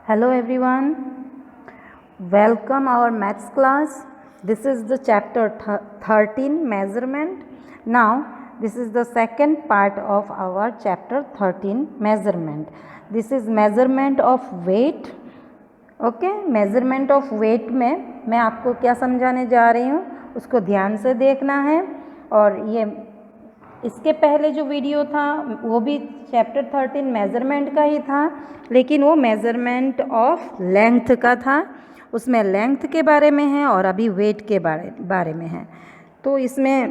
Hello everyone, welcome our maths class. This is the chapter 13 measurement. Now this is the second part of our chapter 13 measurement. This is measurement of weight. Okay measurement of weight में मैं आपको क्या समझाने जा रही हूँ उसको ध्यान से देखना है। और ये इसके पहले जो वीडियो था वो भी चैप्टर 13 मेज़रमेंट का ही था, लेकिन वो मेज़रमेंट ऑफ लेंथ का था। उसमें लेंथ के बारे में है और अभी वेट के बारे में है। तो इसमें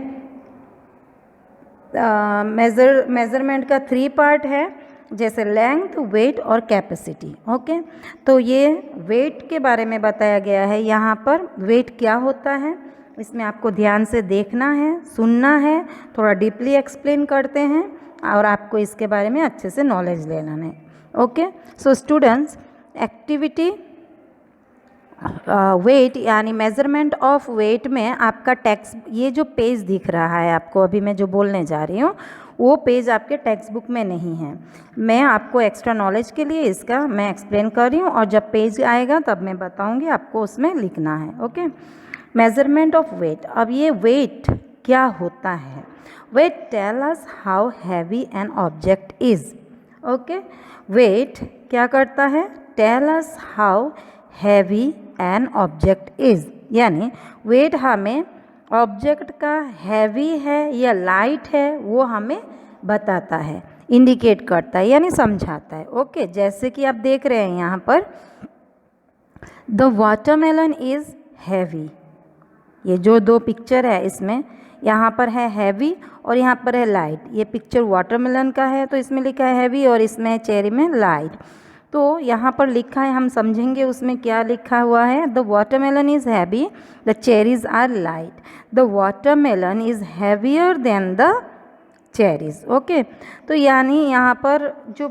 मेज़रमेंट का 3 पार्ट है, जैसे लेंथ, वेट और कैपेसिटी। ओके, तो ये वेट के बारे में बताया गया है। यहाँ पर वेट क्या होता है इसमें आपको ध्यान से देखना है, सुनना है, थोड़ा डीपली एक्सप्लेन करते हैं और आपको इसके बारे में अच्छे से नॉलेज लेना है। Okay, so students, activity weight यानी मेज़रमेंट ऑफ वेट में आपका टेक्स्ट, ये जो पेज दिख रहा है आपको, अभी मैं जो बोलने जा रही हूँ वो पेज आपके टेक्स्ट बुक में नहीं है। मैं आपको एक्स्ट्रा नॉलेज के लिए इसका मैं एक्सप्लेन कर रही हूँ और जब पेज आएगा तब मैं बताऊँगी आपको उसमें लिखना है। Okay, measurement of weight. अब ये वेट क्या होता है? Weight tell us how heavy an object is. Okay, weight क्या करता है? Tell us how heavy an object is, यानी वेट हमें ऑब्जेक्ट का हैवी है या लाइट है वो हमें बताता है, इंडिकेट करता है यानी समझाता है। ओके, जैसे कि आप देख रहे हैं यहाँ पर द वाटरमेलन इज़ हैवी। ये जो 2 पिक्चर है इसमें यहाँ पर है हैवी और यहाँ पर है लाइट। ये पिक्चर वाटरमेलन का है तो इसमें लिखा है हैवी और इसमें चेरी में लाइट। तो यहाँ पर लिखा है, हम समझेंगे उसमें क्या लिखा हुआ है। The watermelon is heavy, the cherries are light. The watermelon is heavier than the cherries. Okay, तो यानी यहाँ पर जो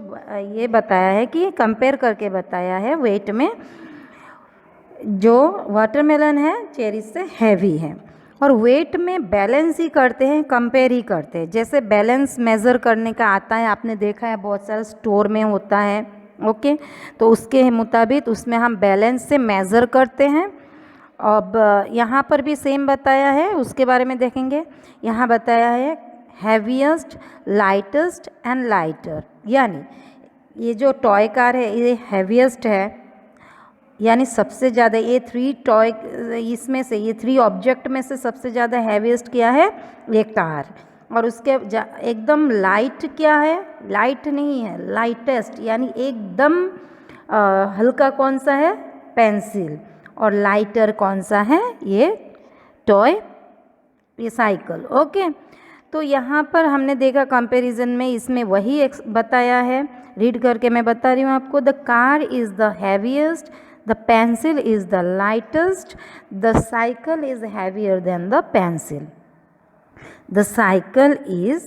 ये बताया है कि कंपेयर करके बताया है वेट में, जो वाटरमेलन है चेरीज से हैवी है। और वेट में बैलेंस ही करते हैं, कंपेयर ही करते हैं। जैसे बैलेंस मेज़र करने का आता है, आपने देखा है बहुत सारा स्टोर में होता है। ओके, तो उसके मुताबिक उसमें हम बैलेंस से मेज़र करते हैं। अब यहाँ पर भी सेम बताया है, उसके बारे में देखेंगे। यहाँ बताया है हैवीएस्ट, लाइटेस्ट एंड लाइटर, यानी ये जो टॉय कार है ये हैवीएस्ट है, यानी सबसे ज़्यादा। ये 3 टॉय इसमें से, ये 3 ऑब्जेक्ट में से सबसे ज़्यादा हैवीएस्ट क्या है? ये कार। और उसके एकदम लाइट क्या है? लाइट नहीं है, लाइटेस्ट, यानी एकदम हल्का कौन सा है? पेंसिल। और लाइटर कौन सा है? ये टॉय, ये साइकिल। ओके, तो यहाँ पर हमने देखा कंपैरिजन में इसमें वही बताया है। रीड करके मैं बता रही हूँ आपको। The car is the heaviest, the pencil is the lightest, the cycle is heavier than the pencil. The cycle is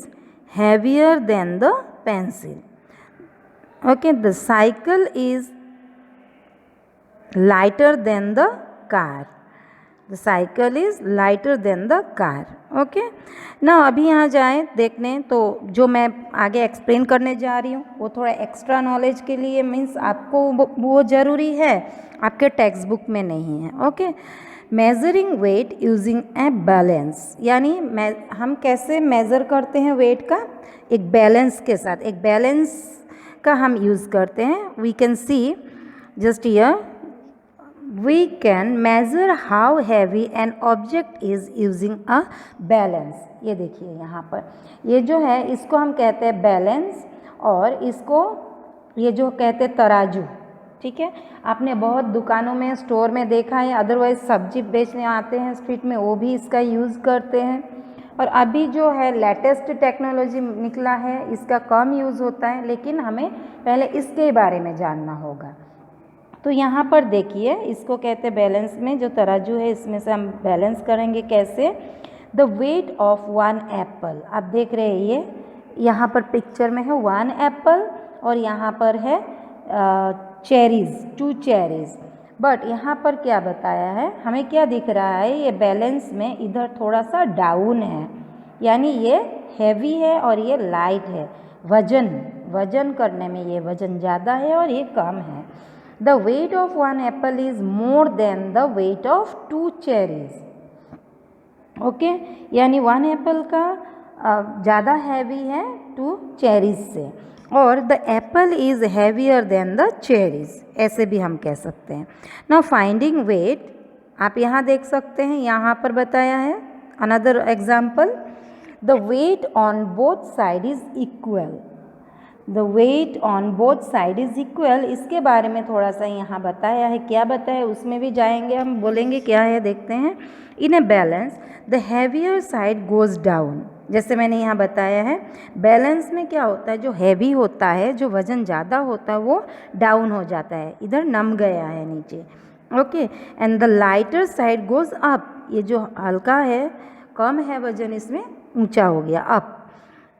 heavier than the pencil. Okay, the cycle is lighter than the car. The cycle is lighter than the car. Okay, ना अभी यहाँ जाएँ देखने, तो जो मैं आगे explain करने जा रही हूँ वो थोड़ा एक्स्ट्रा नॉलेज के लिए, मीन्स आपको वो ज़रूरी है, आपके टेक्स्ट बुक में नहीं है। Okay, measuring weight using a balance, यानी हम कैसे मेज़र करते हैं वेट का? एक बैलेंस के साथ, एक बैलेंस का हम यूज़ करते हैं। We can see just here, we can measure how heavy an object is using a balance. ये देखिए यहाँ पर ये जो है इसको हम कहते हैं बैलेंस, और इसको ये जो कहते हैं तराजू। ठीक है, आपने बहुत दुकानों में, स्टोर में देखा है, अदरवाइज सब्जी बेचने आते हैं स्ट्रीट में, वो भी इसका यूज़ करते हैं। और अभी जो है लेटेस्ट टेक्नोलॉजी निकला है, इसका कम यूज़ होता है, लेकिन हमें पहले इसके बारे में जानना होगा। तो यहाँ पर देखिए, इसको कहते हैं बैलेंस में, जो तराजू है इसमें से हम बैलेंस करेंगे कैसे? The weight of 1 Apple. आप देख रहे हैं ये यहाँ पर पिक्चर में है 1 एप्पल और यहाँ पर है चेरीज़, 2 चेरीज़। बट यहाँ पर क्या बताया है, हमें क्या दिख रहा है? ये बैलेंस में इधर थोड़ा सा डाउन है, यानी ये हैवी है और ये लाइट है। वजन करने में ये वजन ज़्यादा है और ये कम है। The weight of one Apple is more than the weight of 2 cherries. Okay, यानी 1 एप्पल का ज़्यादा हैवी है 2 चेरीज से, और the Apple is heavier than the cherries, ऐसे भी हम कह सकते हैं। नाउ फाइंडिंग वेट, आप यहाँ देख सकते हैं, यहाँ पर बताया है another example, the weight on both side is equal. The weight on both side is equal, इसके बारे में थोड़ा सा यहाँ बताया है, क्या बताया उसमें भी जाएंगे हम, बोलेंगे क्या है, देखते हैं। In a balance the heavier side goes down, जैसे मैंने यहाँ बताया है, बैलेंस में क्या होता है, जो हैवी होता है, जो वज़न ज़्यादा होता है वो डाउन हो जाता है, इधर नम गया है नीचे। Okay, and the lighter side goes up, ये जो हल्का है, कम है वज़न, इसमें ऊंचा हो गया, up.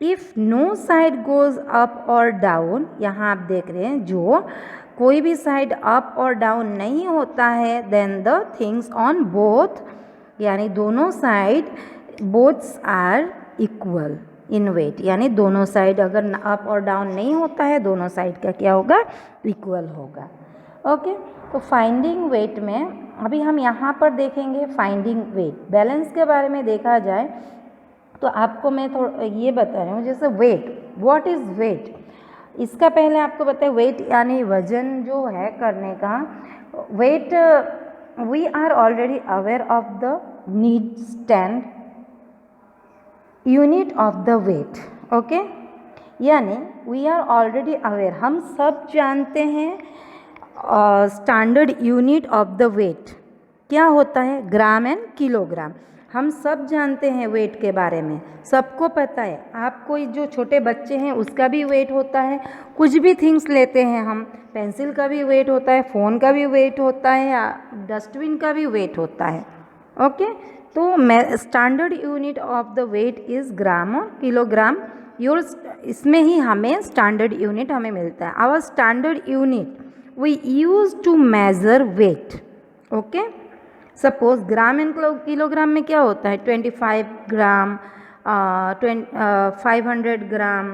If no side goes up और डाउन, यहाँ आप देख रहे हैं जो कोई भी साइड अप और डाउन नहीं होता है, then the things on both, यानी दोनों side, boths are equal in weight, यानी दोनों साइड अगर अप और डाउन नहीं होता है, दोनों साइड का क्या होगा, इक्वल होगा। ओके, तो फाइंडिंग वेट में अभी हम यहाँ पर देखेंगे फाइंडिंग वेट। बैलेंस के बारे में देखा जाए तो आपको मैं थोड़ा ये बता रही हूँ, जैसे वेट, व्हाट इज़ वेट, इसका पहले आपको बताए, वेट यानी वजन जो है करने का, weight we are already aware of the need stand unit of the weight. Okay, यानी वी आर ऑलरेडी अवेयर, हम सब जानते हैं standard unit of the weight क्या होता है, ग्राम एंड किलोग्राम। हम सब जानते हैं वेट के बारे में, सबको पता है। आप कोई जो छोटे बच्चे हैं उसका भी वेट होता है, कुछ भी थिंग्स लेते हैं हम, पेंसिल का भी वेट होता है, फ़ोन का भी वेट होता है, डस्टबिन का भी वेट होता है। ओके, तो मैं standard unit of the weight is gram और किलोग्राम। योर इसमें ही हमें स्टैंडर्ड यूनिट हमें मिलता है। Our standard unit we use to measure weight. Okay, suppose gram and kilogram में क्या होता है, 25 ग्राम, 500 ग्राम,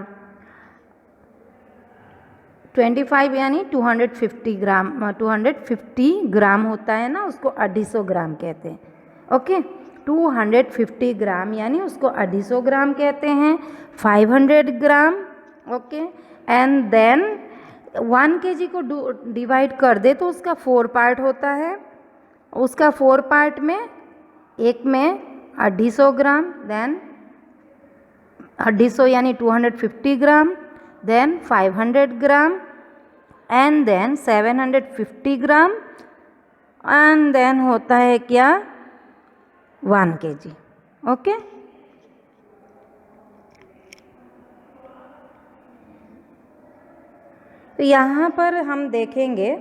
25 यानी 250 ग्राम, 250 ग्राम होता है ना, उसको 250 ग्राम कहते हैं। ओके, 250 ग्राम यानी उसको 250 ग्राम कहते हैं। 500 ग्राम, ओके, एंड देन 1 kg को डिवाइड कर दे तो उसका 4 पार्ट होता है। उसका 4 पार्ट में एक में 250 ग्राम, देन 250 यानी 250 gram, then 500 gram, and then 750 gram, and then होता है क्या, 1 kg। ओके, तो यहाँ पर हम देखेंगे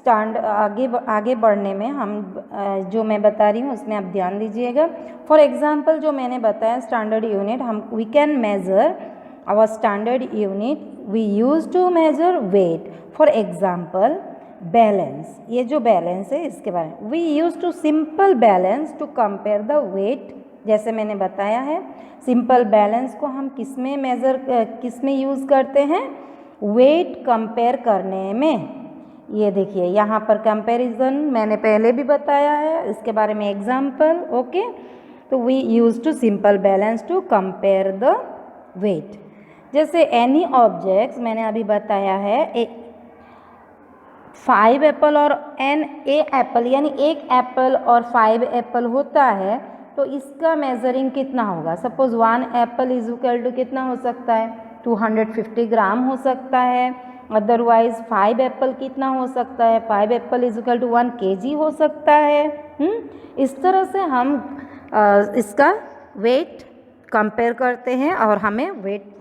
आगे बढ़ने में हम जो मैं बता रही हूँ उसमें आप ध्यान दीजिएगा। फॉर एग्जांपल जो मैंने बताया स्टैंडर्ड यूनिट, हम we can measure our standard unit, we use to measure weight. For example balance, ये जो बैलेंस है इसके बारे में, we use to simple balance to compare the weight. जैसे मैंने बताया है, सिंपल बैलेंस को हम किस में यूज़ करते हैं, वेट कंपेयर करने में। ये देखिए यहाँ पर कंपैरिजन मैंने पहले भी बताया है, इसके बारे में एग्जाम्पल। ओके, तो we use to simple balance to compare the weight. जैसे एनी ऑब्जेक्ट्स मैंने अभी बताया है, 5 एप्पल और एन ए एप्पल, यानी 1 एप्पल और 5 एप्पल होता है, तो इसका मेजरिंग कितना होगा। Suppose 1 apple is equal to कितना हो सकता है, 250 ग्राम हो सकता है। अदरवाइज 5 एप्पल कितना हो सकता है, 5 apple is equal to 1 kg हो सकता है। इस तरह से हम इसका वेट कंपेयर करते हैं और हमें वेट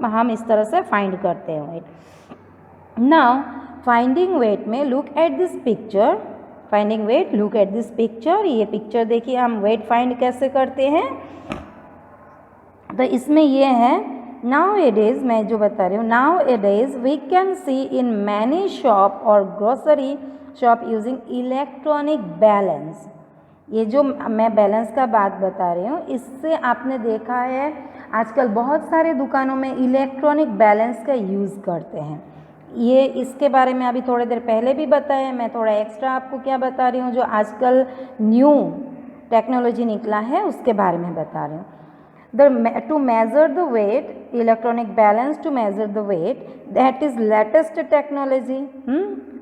हम इस तरह से फाइंड करते हैं वेट। नाउ फाइंडिंग वेट में look at this picture, finding weight, look at this picture. ये पिक्चर देखिए, हम वेट फाइंड कैसे करते हैं। तो इसमें ये है, नाउ ए डेज, मैं जो बता रही हूँ, nowadays we can see in many shop और grocery shop using electronic balance. ये जो मैं बैलेंस का बात बता रही हूँ, इससे आपने देखा है आजकल बहुत सारे दुकानों में इलेक्ट्रॉनिक बैलेंस का यूज़ करते हैं। ये इसके बारे में अभी थोड़ी देर पहले भी बताया, मैं थोड़ा एक्स्ट्रा आपको क्या बता रही हूँ, जो आजकल न्यू टेक्नोलॉजी निकला है उसके बारे में बता रही हूँ। To measure the weight, electronic balance to measure the weight, that is latest technology.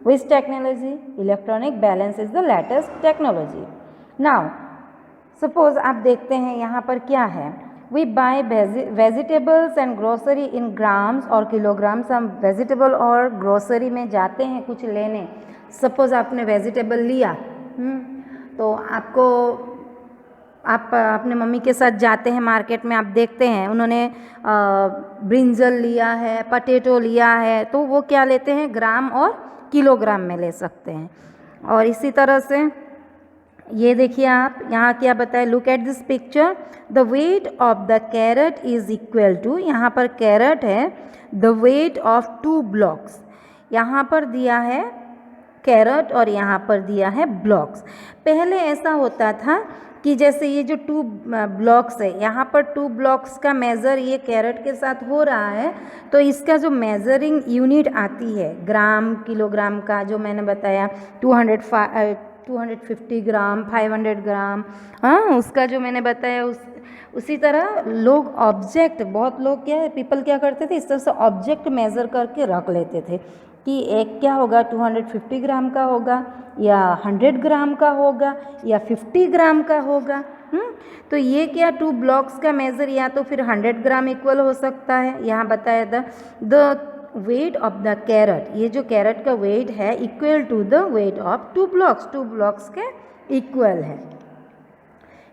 Which technology? Electronic balance is the latest technology. Now, suppose आप देखते हैं यहाँ पर क्या है, we buy vegetables and grocery in grams और kilograms। हम vegetable और grocery में जाते हैं कुछ लेने। suppose आपने vegetable लिया, तो आपको आप अपने मम्मी के साथ जाते हैं मार्केट में, आप देखते हैं उन्होंने ब्रिंजल लिया है, पटेटो लिया है, तो वो क्या लेते हैं, ग्राम और किलोग्राम में ले सकते हैं। और इसी तरह से ये देखिए आप यहाँ क्या बताए, look at this picture, the weight of the carrot is equal to, यहाँ पर कैरेट है, द वेट ऑफ 2 ब्लॉक्स। यहाँ पर दिया है कैरेट और यहाँ पर दिया है ब्लॉक्स। पहले ऐसा होता था कि जैसे ये जो 2 ब्लॉक्स है, यहाँ पर 2 ब्लॉक्स का मेज़र ये कैरेट के साथ हो रहा है, तो इसका जो मेज़रिंग यूनिट आती है ग्राम किलोग्राम का, जो मैंने बताया 250 ग्राम, 500 ग्राम, हाँ उसका जो मैंने बताया उसी तरह लोग ऑब्जेक्ट, बहुत लोग क्या है, पीपल क्या करते थे, इस तरह से ऑब्जेक्ट मेज़र करके रख लेते थे कि एक क्या होगा 250 ग्राम का होगा या 100 ग्राम का होगा या 50 ग्राम का होगा। तो ये क्या 2 ब्लॉक्स का मेज़र या तो फिर 100 ग्राम इक्वल हो सकता है। यहाँ बताया था the weight of the carrot, ये जो कैरेट का वेट है equal to the weight of 2 blocks, 2 blocks के इक्वल है।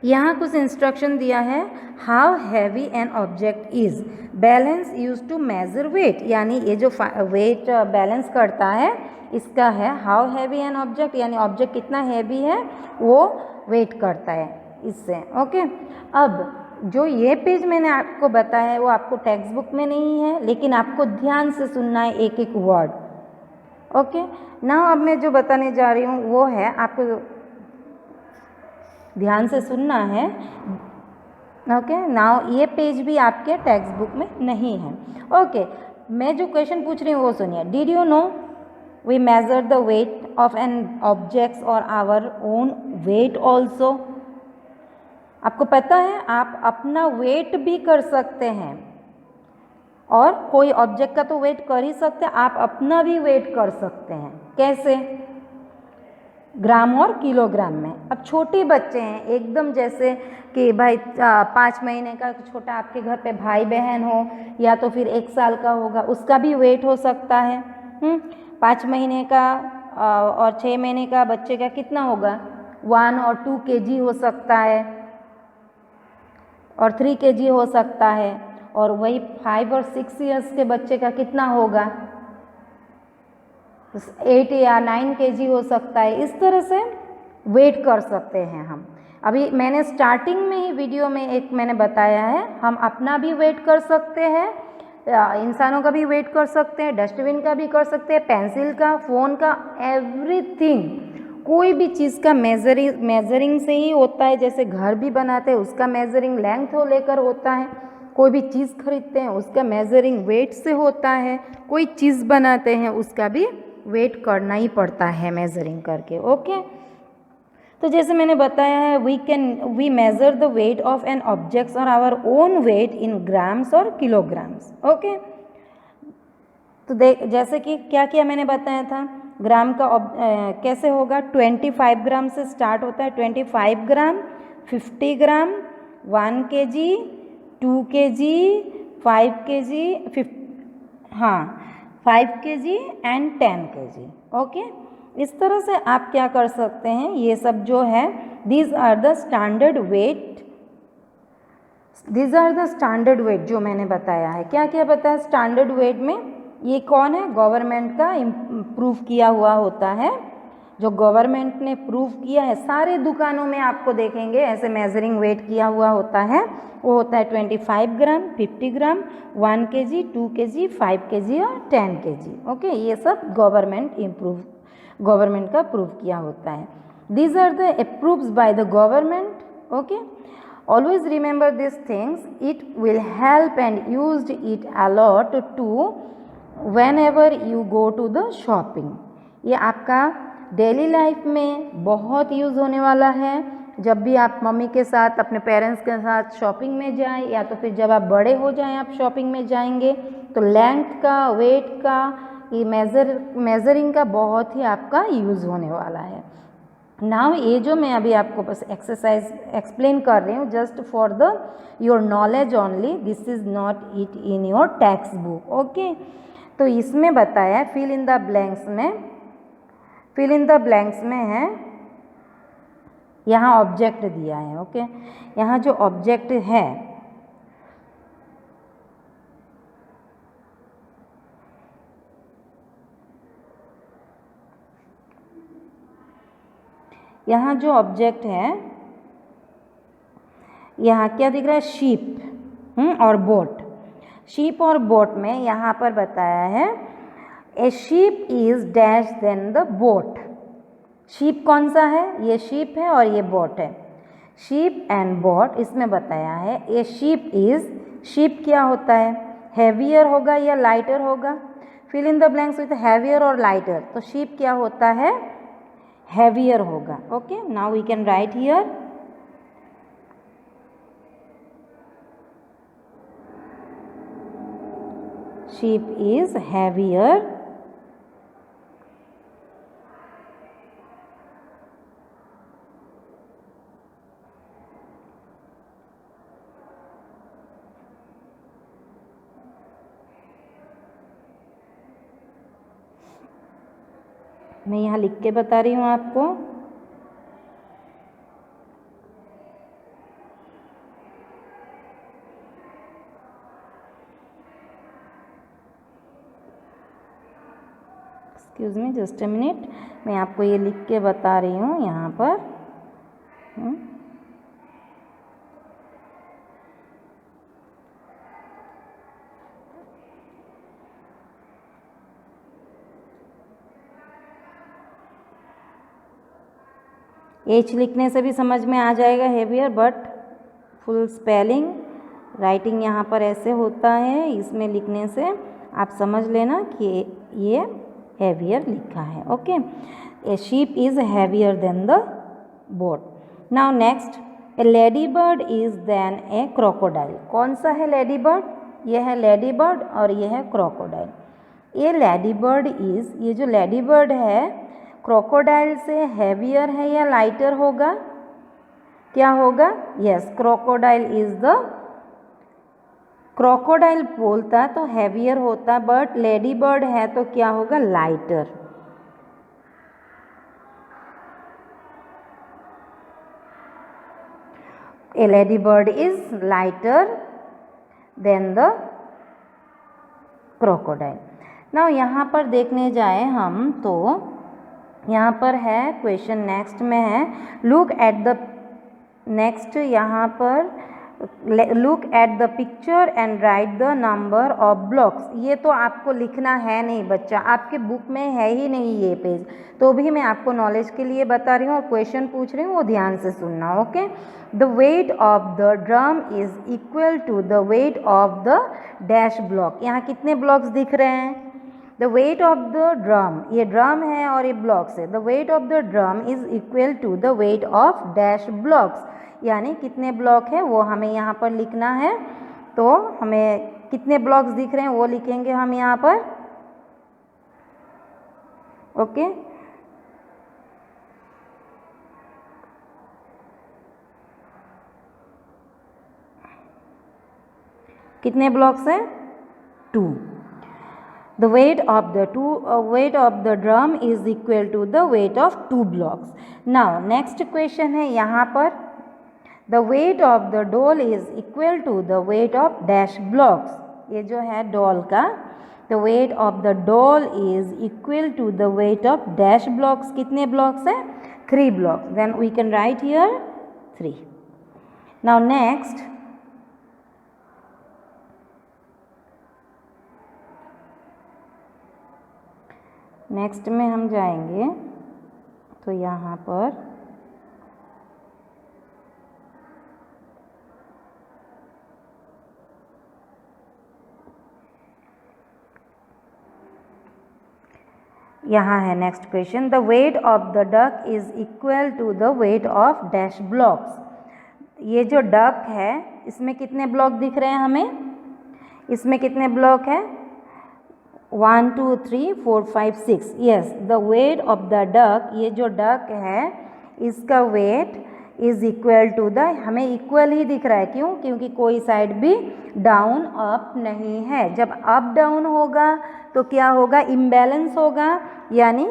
यहाँ कुछ इंस्ट्रक्शन दिया है, how heavy an object is, balance use to measure weight, यानी ये जो वेट बैलेंस करता है इसका है हाउ हैवी एन ऑब्जेक्ट, यानी ऑब्जेक्ट कितना हैवी है वो वेट करता है इससे। ओके, अब जो ये पेज मैंने आपको बताया है वो आपको टेक्स्ट बुक में नहीं है, लेकिन आपको ध्यान से सुनना है एक एक वर्ड। ओके, नाउ अब मैं जो बताने जा रही हूँ वो है, आपको ध्यान से सुनना है। ओके, नाउ ये पेज भी आपके टेक्स्ट बुक में नहीं है। ओके, मैं जो क्वेश्चन पूछ रही हूँ वो सुनिए। Did you know we measure the weight of an objects और आवर ओन वेट ऑल्सो। आपको पता है आप अपना वेट भी कर सकते हैं, और कोई ऑब्जेक्ट का तो वेट कर ही सकते हैं, आप अपना भी वेट कर सकते हैं। कैसे? ग्राम और किलोग्राम में। अब छोटे बच्चे हैं एकदम, जैसे कि भाई 5 महीने का छोटा आपके घर पे भाई बहन हो, या तो फिर 1 साल का होगा, उसका भी वेट हो सकता है। 5 महीने का और 6 महीने का बच्चे का कितना होगा, 1 और 2 kg हो सकता है, और 3 kg हो सकता है, और वही 5 और 6 ईयर्स के बच्चे का कितना होगा, 8 या 9 kg हो सकता है। इस तरह से वेट कर सकते हैं हम। अभी मैंने स्टार्टिंग में ही वीडियो में एक मैंने बताया है, हम अपना भी वेट कर सकते हैं, इंसानों का भी वेट कर सकते हैं, डस्टबिन का भी कर सकते हैं, पेंसिल का, फ़ोन का, एवरीथिंग। कोई भी चीज़ का मेजरिंग से ही होता है। जैसे घर भी बनाते हैं उसका मेजरिंग लेंथ को लेकर होता है, कोई भी चीज़ खरीदते हैं उसका मेजरिंग वेट से होता है, कोई चीज़ बनाते हैं उसका भी वेट करना ही पड़ता है मेजरिंग करके। ओके, तो जैसे मैंने बताया है we measure the weight of an objects और our own weight in grams और किलोग्राम्स। ओके, तो जैसे कि क्या क्या मैंने बताया था, ग्राम का कैसे होगा, 25 ग्राम से स्टार्ट होता है, 25 ग्राम, 50 ग्राम, 1 kg, 2 kg, 5 kg, 5 kg and 10 kg। Okay, इस तरह से आप क्या कर सकते हैं, ये सब जो है these are the standard weight जो मैंने बताया है। क्या क्या बताया स्टैंडर्ड वेट में, ये कौन है, गवर्नमेंट का प्रूव किया हुआ होता है, जो गवर्नमेंट ने प्रूव किया है। सारे दुकानों में आपको देखेंगे ऐसे मेजरिंग वेट किया हुआ होता है, वो होता है 25 ग्राम, 50 ग्राम, 1 kg, 2 kg, 5 kg और 10 kg। ओके, ये सब गवर्नमेंट का प्रूव किया होता है। These are the approved by the government. Okay, always remember this things, it will help and used it a lot too whenever you go to the shopping, ये आपका daily life में बहुत use होने वाला है। जब भी आप मम्मी के साथ, अपने पेरेंट्स के साथ शॉपिंग में जाएं, या तो फिर जब आप बड़े हो जाएं आप शॉपिंग में जाएंगे, तो लेंथ का, वेट का, ये मेज़रिंग का बहुत ही आपका यूज़ होने वाला है। नाउ ये जो मैं अभी आपको बस एक्सरसाइज एक्सप्लेन कर रही हूँ just for the your knowledge only, this is not it in your text book, okay. तो इसमें बताया फिल इन द ब्लैंक्स में, फिल इन द ब्लैंक्स में है, यहाँ ऑब्जेक्ट दिया है, ओके। यहाँ जो ऑब्जेक्ट है यहाँ जो ऑब्जेक्ट है, यहाँ क्या दिख रहा है, शीप और बोट। शीप और बोट में यहाँ पर बताया है a sheep is dash than the boat. Ship कौन सा है, ये शीप है और ये बोट है, शीप एंड बोट। इसमें बताया है ए शीप इज, शीप क्या होता है, हैवियर होगा या लाइटर होगा, fill in the blanks with heavier or lighter. तो शीप क्या होता है, हैवियर होगा, okay. Now we can write here sheep is heavier मैं यहाँ लिख के बता रही हूँ आपको। Excuse me just a minute, मैं आपको ये लिख के बता रही हूँ यहाँ पर। एच लिखने से भी समझ में आ जाएगा heavier, but full spelling writing यहाँ पर ऐसे होता है, इसमें लिखने से आप समझ लेना कि ये हेवियर लिखा है, okay. A sheep is heavier than the boat. Now next, a ladybird is than a crocodile. कौन सा है लेडी बर्ड, ये है लेडी बर्ड और ये है क्रोकोडाइल। ये लेडी बर्ड इज, ये जो लेडी बर्ड है क्रोकोडाइल से हैवियर है या लाइटर होगा, क्या होगा, yes, crocodile is the, crocodile बोलता तो हैवियर होता, बट लेडी बर्ड है तो क्या होगा, lighter. A ladybird is lighter than the crocodile. Now यहाँ पर देखने जाए हम तो यहाँ पर है क्वेश्चन नेक्स्ट में है, लुक एट द, नेक्स्ट यहाँ पर look at the picture and right the number of blocks. ये तो आपको लिखना है नहीं बच्चा, आपके बुक में है ही नहीं ये पेज, तो भी मैं आपको नॉलेज के लिए बता रही हूँ और क्वेश्चन पूछ रही हूँ, वो ध्यान से सुनना, okay. The weight of the drum is equal to the weight of the dash block. यहाँ कितने ब्लॉक्स दिख रहे हैं, the weight of the drum, ये ड्रम है और ये ब्लॉक्स है, the weight of the drum is equal to the weight of dash blocks, यानी कितने ब्लॉक है वो हमें यहाँ पर लिखना है। तो हमें कितने ब्लॉक्स दिख रहे हैं वो लिखेंगे हम यहाँ पर, ओके। कितने ब्लॉक्स हैं, 2। The weight of the drum is equal to the weight of 2 blocks. Now next question है यहाँ पर, the weight of the doll is equal to the weight of dash blocks. ये जो है doll का, the weight of the doll is equal to the weight of dash blocks. कितने blocks है, 3 blocks. Then we can write here 3. Now next, next में हम जाएंगे तो यहाँ पर यहाँ है next question, the weight of the duck is equal to the weight of dash blocks. ये जो डक है इसमें कितने ब्लॉक दिख रहे हैं हमें, इसमें कितने ब्लॉक है, 1 2 3 4 5 6। Yes, the weight of the duck, ये जो डक है इसका weight is equal to the, हमें इक्वल ही दिख रहा है, क्यों, क्योंकि कोई साइड भी डाउन अप नहीं है। जब अप डाउन होगा तो क्या होगा, इम्बैलेंस होगा, यानी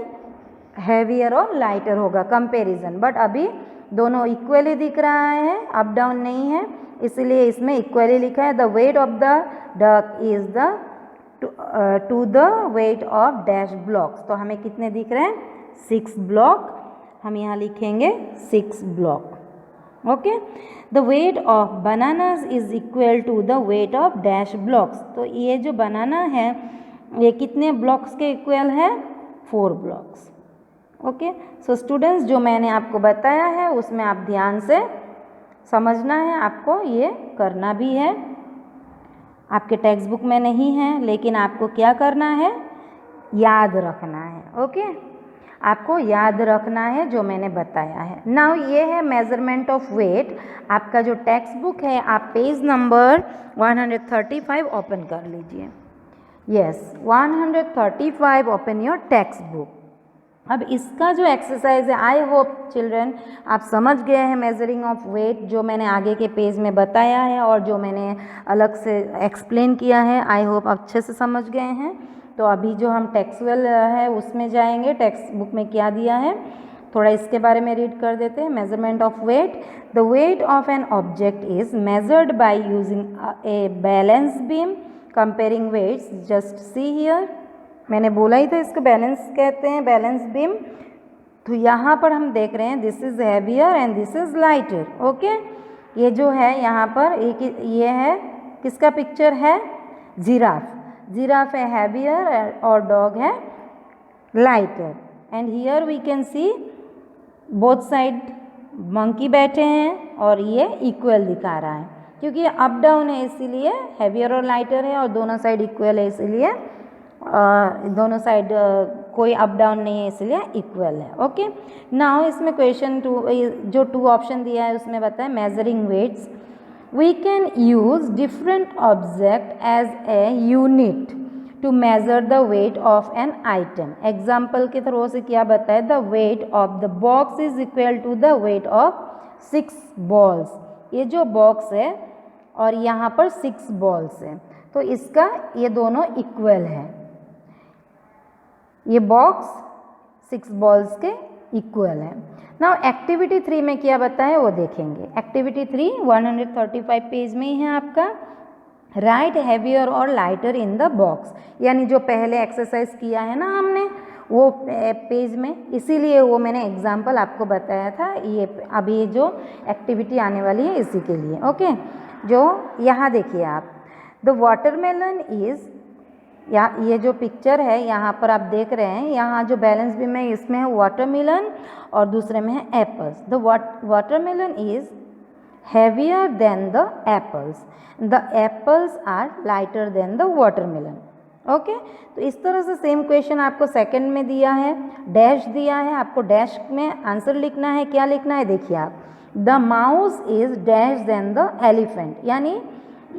हैवियर और लाइटर होगा कंपैरिजन। बट अभी दोनों इक्वली दिख रहा है, अप डाउन नहीं है, इसलिए इसमें इक्वली लिखा है। The weight of the duck is the two the weight of dash blocks. तो हमें कितने दिख रहे हैं, 6 ब्लॉक, हम यहाँ लिखेंगे 6 block. Okay, the weight of bananas is equal to the weight of dash blocks. तो ये जो बनाना है ये कितने ब्लॉक्स के इक्वल है, 4 ब्लॉक्स। ओके, सो स्टूडेंट्स जो मैंने आपको बताया है उसमें आप ध्यान से समझना है, आपको ये करना भी है। आपके टेक्स्ट बुक में नहीं है लेकिन आपको क्या करना है, याद रखना है। ओके, आपको याद रखना है जो मैंने बताया है। नाउ ये है मेजरमेंट ऑफ वेट। आपका जो टेक्स्ट बुक है आप पेज नंबर 135 ओपन कर लीजिए। Yes, 135 open your text book. अब इसका जो एक्सरसाइज है, आई होप चिल्ड्रन आप समझ गए हैं मेजरिंग ऑफ वेट, जो मैंने आगे के पेज में बताया है और जो मैंने अलग से एक्सप्लेन किया है, आई होप अच्छे से समझ गए हैं। तो अभी जो हम टेक्सुअल है उसमें जाएंगे, टेक्स्ट बुक में क्या दिया है थोड़ा इसके बारे में रीड कर देते हैं। Measurement of weight, the weight of an object is measured by using a balance beam comparing weights. Just see here, मैंने बोला ही था इसको बैलेंस कहते हैं, बैलेंस बीम। तो यहाँ पर हम देख रहे हैं this is heavier and this is lighter. Okay, ये जो है यहाँ पर एक ये है, किसका पिक्चर है, जिराफ। जिराफ है हैवियर और डॉग है lighter. And here we can see both side monkey बैठे हैं और ये इक्वल दिखा रहा है, क्योंकि अप डाउन है इसीलिए हैवियर और लाइटर है, और दोनों साइड इक्वल है इसीलिए दोनों साइड कोई अप डाउन नहीं है इसलिए इक्वल है। ओके, नाउ इसमें क्वेश्चन 2 जो 2 ऑप्शन दिया है उसमें बताएं measuring weights. We can use different object as a unit to measure the weight of an item. Example के थ्रू से क्या बताए, the weight of the box is equal to the weight of 6 balls. ये जो box है और यहाँ पर 6 बॉल्स है, तो इसका ये दोनों इक्वल है। ये बॉक्स 6 बॉल्स के इक्वल है। नाउ एक्टिविटी 3 में क्या बताया वो देखेंगे। एक्टिविटी 3 135 पेज में ही है आपका। Right heavier or lighter in the box, यानी जो पहले एक्सरसाइज किया है ना हमने वो पेज में, इसीलिए वो मैंने एग्जाम्पल आपको बताया था। ये अभी ये जो एक्टिविटी आने वाली है इसी के लिए। ओके, जो यहाँ देखिए आप, द वाटरमेलन इज, या ये जो पिक्चर है यहाँ पर आप देख रहे हैं, यहाँ जो बैलेंस बीम है इसमें है वाटरमेलन और दूसरे में है apples. The watermelon is heavier than the apples, the apples are lighter than the watermelon. Okay, तो इस तरह से सेम क्वेश्चन आपको सेकंड में दिया है, डैश दिया है, आपको डैश में आंसर लिखना है। क्या लिखना है देखिए आप, the mouse is dash than the elephant, यानी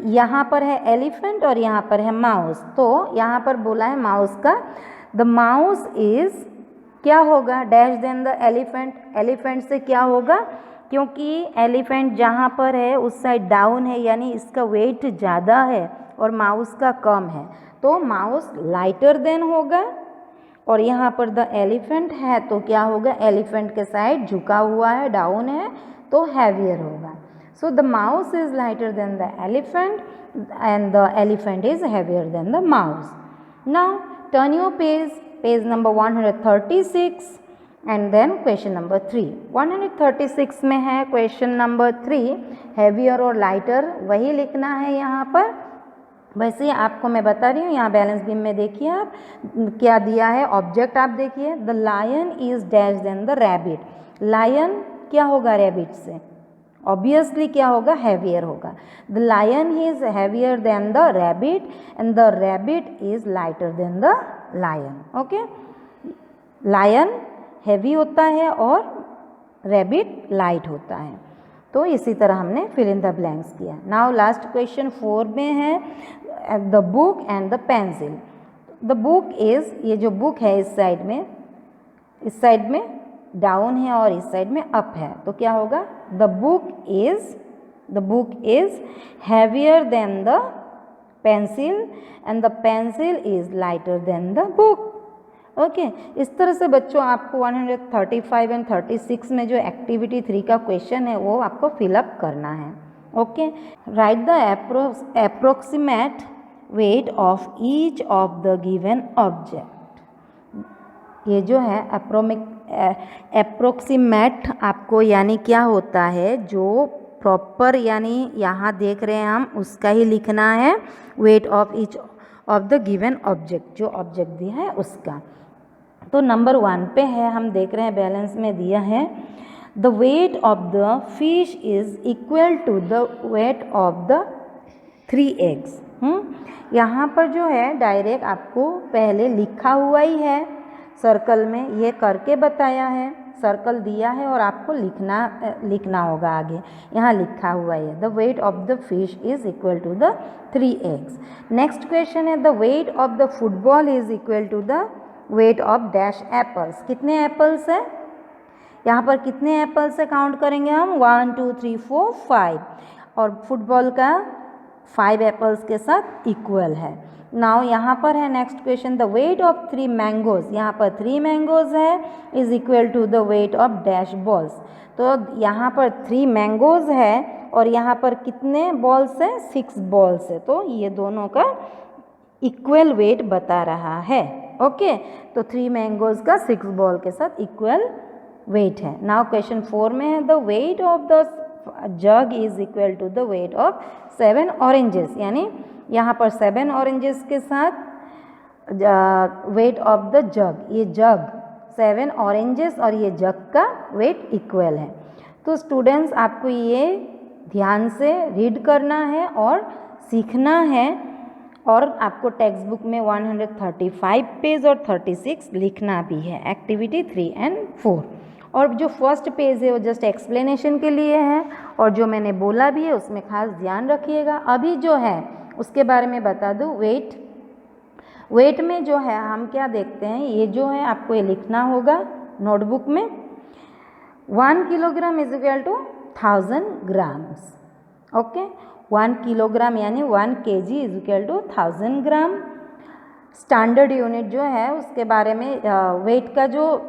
यहाँ पर है एलिफेंट और यहाँ पर है माउस, तो यहाँ पर बोला है माउस का, द माउस इज क्या होगा, dash than the elephant. Elephant से क्या होगा, क्योंकि एलिफेंट जहाँ पर है उस साइड डाउन है, यानी इसका वेट ज़्यादा है और माउस का कम है, तो माउस लाइटर देन होगा। और यहाँ पर द एलिफेंट है तो क्या होगा, एलिफेंट के साइड झुका हुआ है, डाउन है, तो हैवियर होगा। So the mouse is lighter than the elephant and the elephant is heavier than the mouse. Now turn your page, page number 136 and then question number 3. 136 में है question number 3, heavier और lighter वही लिखना है यहाँ पर। वैसे आपको मैं बता रही हूँ, यहाँ बैलेंस बीम में देखिए आप क्या दिया है, ऑब्जेक्ट आप देखिए, the lion is dash than the rabbit. Lion क्या होगा रैबिट से, ऑब्वियसली क्या होगा, हैवियर होगा। The lion is heavier than the rabbit and the rabbit is lighter than the lion. Okay, lion heavy होता है और रैबिट लाइट होता है। तो इसी तरह हमने फिल इन द ब्लैंक्स किया। नाउ लास्ट क्वेश्चन 4 में है the book and the pencil. The book is, ये जो बुक है इस साइड में डाउन है और इस साइड में अप है, तो क्या होगा? The book is heavier than the pencil and the pencil is lighter than the book. Okay, इस तरह से बच्चों आपको 135 एंड 36 में जो एक्टिविटी 3 का क्वेश्चन है वो आपको फिलअप करना है। Okay, right the approximate weight of each of the given object. ये जो है अप्रोक्सीमेट आपको यानी क्या होता है, जो प्रॉपर यानी यहाँ देख रहे हैं हम उसका ही लिखना है, weight of each of the given object, जो ऑब्जेक्ट दिया है उसका। तो नंबर 1 पे है, हम देख रहे हैं बैलेंस में दिया है the weight of the fish is equal to the weight of the 3 eggs. यहाँ पर जो है डायरेक्ट आपको पहले लिखा हुआ ही है सर्कल में, ये करके बताया है, सर्कल दिया है और आपको लिखना होगा आगे, यहाँ लिखा हुआ है the weight of the fish is equal to the 3 eggs. Next question है the weight of the football is equal to the weight of dash apples. कितने एप्पल्स है यहाँ पर, कितने एप्पल्स से काउंट करेंगे हम? 1 2 3 4 5 और फुटबॉल का 5 एप्पल्स के साथ इक्वल है। नाउ यहाँ पर है next question the weight of 3 mangoes. यहाँ पर 3 मैंगोज है is equal to the weight of dash balls. तो यहाँ पर 3 मैंगोज है और यहाँ पर कितने बॉल्स है? 6 बॉल्स है। तो ये दोनों का इक्वल वेट बता रहा है। ओके, तो 3 मैंगोज का 6 बॉल के साथ इक्वल वेट है। नाउ क्वेश्चन 4 में है the weight of the jug is equal to the weight of 7 oranges. यानी यहाँ पर 7 ऑरेंजेस के साथ वेट ऑफ द जग, ये जग 7 ऑरेंजेस और ये जग का वेट इक्वल है। तो स्टूडेंट्स आपको ये ध्यान से रीड करना है और सीखना है और आपको टेक्स्ट बुक में 135 पेज और 36 लिखना भी है, एक्टिविटी 3 एंड 4। और जो फर्स्ट पेज है वो जस्ट एक्सप्लेनेशन के लिए है और जो मैंने बोला भी है उसमें खास ध्यान रखिएगा। अभी जो है उसके बारे में बता दूँ, वेट में जो है हम क्या देखते हैं, ये जो है आपको ये लिखना होगा नोटबुक में 1 kilogram is equal to 1000 grams. Okay, 1 kilogram यानी 1 kg is equal to 1000 gram. Standard unit जो है उसके बारे में वेट का जो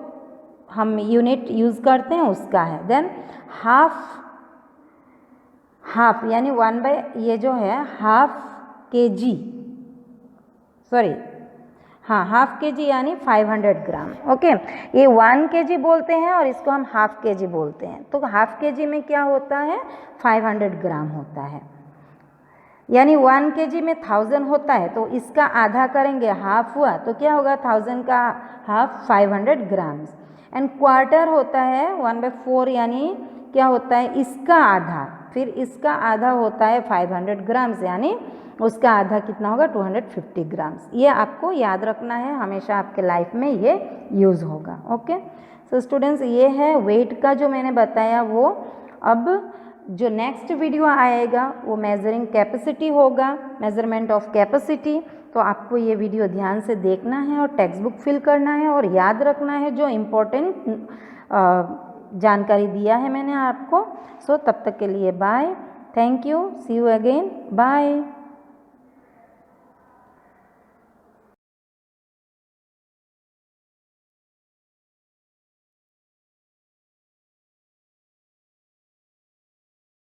हम यूनिट यूज़ करते हैं उसका है। देन हाफ यानी 1 बाय, ये जो है हाफ kg यानी 500 ग्राम। ओके, ये 1 kg बोलते हैं और इसको हम हाफ kg बोलते हैं। तो हाफ kg में क्या होता है? 500 ग्राम होता है। यानी 1 kg में 1000 होता है तो इसका आधा करेंगे, हाफ हुआ तो क्या होगा? 1000 का हाफ 500 ग्राम्स। एंड क्वार्टर होता है 1/4 यानी क्या होता है? इसका आधा, फिर इसका आधा होता है 500 ग्राम्स यानी उसका आधा कितना होगा? 250 ग्राम्स। ये आपको याद रखना है, हमेशा आपके लाइफ में ये यूज़ होगा। ओके, सो स्टूडेंट्स ये है वेट का जो मैंने बताया वो। अब जो नेक्स्ट वीडियो आएगा वो मेजरिंग कैपेसिटी होगा, मेजरमेंट ऑफ कैपेसिटी। तो आपको ये वीडियो ध्यान से देखना है और टेक्स्ट बुक फिल करना है और याद रखना है जो इम्पोर्टेंट जानकारी दिया है मैंने आपको। सो तब तक के लिए bye, thank you, see you again, bye.